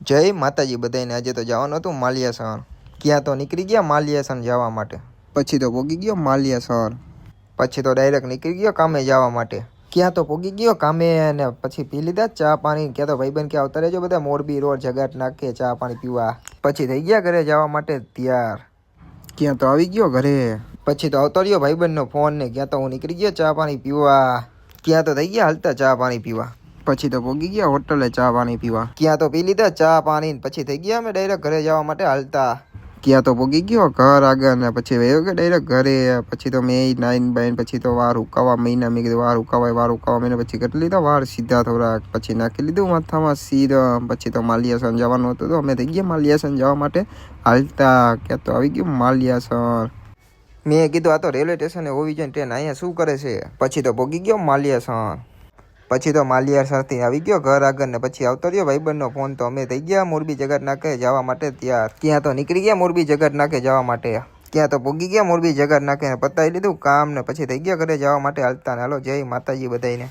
જય માતાજી બધાને। આજે તો જવાનું હતું માલિયાસણ। ક્યાં તો નીકળી ગયા માલિયાસણ જવા માટે। પછી તો પોગી ગયો માલિયાસણ। પછી તો ડાયરેક્ટ નીકળી ગયો કામે જવા માટે। ક્યાં તો પોગી ગયો કામે અને પછી પી લીધા ચા પાણી। ક્યાં તો ભાઈબંધ કે આવતા રહેજો બધા મોરબી રોડ જગાટ નાખે ચા પાણી પીવા। પછી થઈ ગયા ઘરે જવા માટે તૈયાર। ક્યાં તો આવી ગયો ઘરે। પછી તો આવતો રહ્યો ભાઈબંધનો ફોન ને ક્યાં તો હું નીકળી ગયો ચા પાણી પીવા। ક્યાં તો થઈ ગયા હાલતા ચા પાણી પીવા। પછી તો પોગી ગયા હોટલે ચા પાણી પીવા। ક્યાં તો પી લીધા ચા પાણી પછી થઈ ગયા અમે ડાયરેક્ટ ઘરે જવા માટે હાલતા। ક્યાં તો પોગી ગયો ઘર આગળ ને પછી વયો ગયો ડાયરેક્ટ ઘરે। પછી તો મેં નાઈન બાઈન પછી તો વાર ઉકાવા મહિના મેં કીધું વાર ઉકાવા મહિના પછી કરી લીધા વાર સીધા થોડાક। પછી નાખી લીધું માથામાં સીરમ। પછી તો માલિયાસણ જવાનું હતું તો અમે થઈ ગયા માલિયાસણ જવા માટે હાલતા। ક્યાં તો આવી ગયું માલિયાસણ। મેં કીધું આ તો રેલવે સ્ટેશને હોવી જોઈએ ટ્રેન, અહીંયા શું કરે છે। પછી તો પોગી ગયો માલિયાસણ। પછી તો માલિયાસણથી આવી ગયો ઘર આગળ ને પછી આવતો રહ્યો ભાઈબંધનો ફોન તો અમે થઈ ગયા મોરબી જગાટ નાખે જવા માટે તૈયાર। ક્યાં તો નીકળી ગયા મોરબી જગાટ નાખે જવા માટે। ક્યાં તો પોગી ગયા મોરબી જગાટ નાખે પતાવી લીધું કામ ને પછી થઈ ગયા ઘરે જવા માટે હાલતા ને હાલો જય માતાજી બધાને।